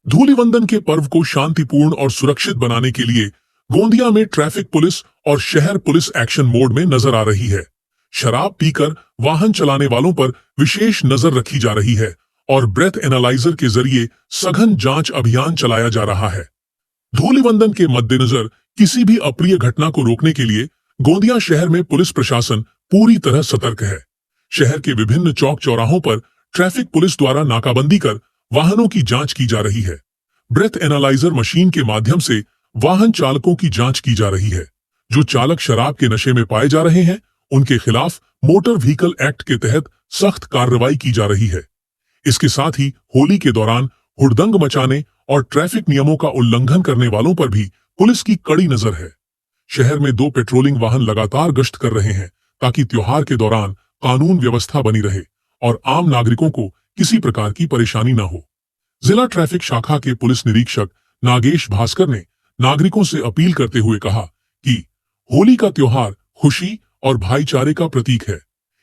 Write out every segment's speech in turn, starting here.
धूलिवंदन के पर्व को शांतिपूर्ण और सुरक्षित बनाने के लिए गोंदिया में ट्रैफिक पुलिस और शहर पुलिस एक्शन मोड में नजर आ रही है। शराब पीकर वाहन चलाने वालों पर विशेष नजर रखी जा रही है और ब्रेथ एनालाइजर के जरिए सघन जांच अभियान चलाया जा रहा है। धूलिवंदन के मद्देनजर किसी भी अप्रिय घटना को रोकने के लिए गोंदिया शहर में पुलिस प्रशासन पूरी तरह सतर्क है। शहर के विभिन्न चौक चौराहों पर ट्रैफिक पुलिस द्वारा नाकाबंदी कर वाहनों की जांच की जा रही है। ब्रेथ एनालाइजर मशीन के माध्यम से वाहन चालकों की जांच की जा रही है। जो चालक शराब के नशे में पाए जा रहे हैं, उनके खिलाफ मोटर व्हीकल एक्ट के तहत सख्त कार्रवाई की जा रही है। इसके साथ ही होली के दौरान हुड़दंग मचाने और ट्रैफिक नियमों का उल्लंघन करने वालों पर भी पुलिस की कड़ी नजर है। शहर में 2 पेट्रोलिंग वाहन लगातार गश्त कर रहे हैं ताकि त्योहार के दौरान कानून व्यवस्था बनी रहे और आम नागरिकों को किसी प्रकार की परेशानी न हो। जिला ट्रैफिक शाखा के पुलिस निरीक्षक नागेश भास्कर ने नागरिकों से अपील करते हुए कहा कि होली का त्योहार खुशी और भाईचारे का प्रतीक है।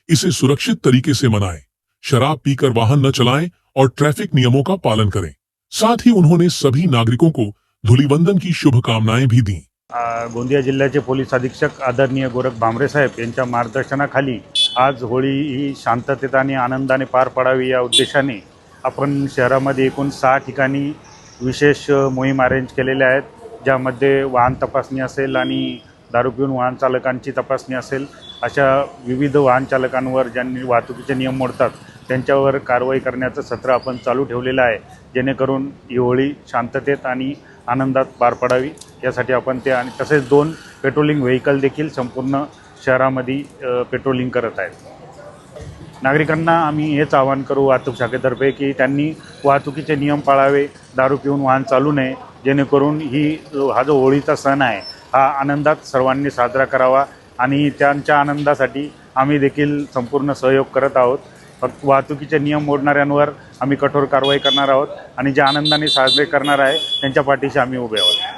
इसे सुरक्षित तरीके से मनाएं, शराब पीकर वाहन न चलाएं और ट्रैफिक नियमों का पालन करें। साथ ही उन्होंने सभी नागरिकों को धूलिवंदन की शुभकामनाएं भी दी। गोंदिया जिल्ह्याचे पोलीस अधीक्षक आदरणीय गोरख भामरे साहेब यांच्या मार्गदर्शनाखाली आज होळी ही शांततेत आणि आनंदाने पार पडावी या उद्देशाने आपण शहरामध्ये एकूण 6 ठिकाणी विशेष मोहीम अरेंज केलेल्या आहेत, ज्यामध्ये वाहन तपासणी असेल आणि दारू पिऊन वाहन चालकांची तपासणी असेल। अशा विविध वाहन चालकांवर ज्यांनी वाहतुकीचे नियम मोडतात त्यांच्यावर कारवाई करण्याचं सत्र आपण चालू ठेवलेलं आहे, जेणेकरून ही होळी शांततेत आणि आनंदात पार पडावी यासाठी आपण ते आणि तसेच 2 पेट्रोलिंग व्हेकल देखील संपूर्ण शहरामध्ये पेट्रोलिंग करत आहेत। नागरिकांना आम्ही हेच आवाहन करू वाहतूक शाखेतर्फे की त्यांनी वाहतुकीचे नियम पाळावे, दारू पिऊन वाहन चालू नये, जेणेकरून हा जो होळीचा सण आहे हा आनंदात सर्वांनी साजरा करावा आणि त्यांच्या आनंदासाठी आम्ही देखील संपूर्ण सहयोग करत आहोत। फक्त वाहतुकीचे नियम मोडणाऱ्यांवर आम्ही कठोर कारवाई करणार आहोत आणि जे आनंदाने साजरे करणार आहे त्यांच्या पाठीशी आम्ही उभे आहोत।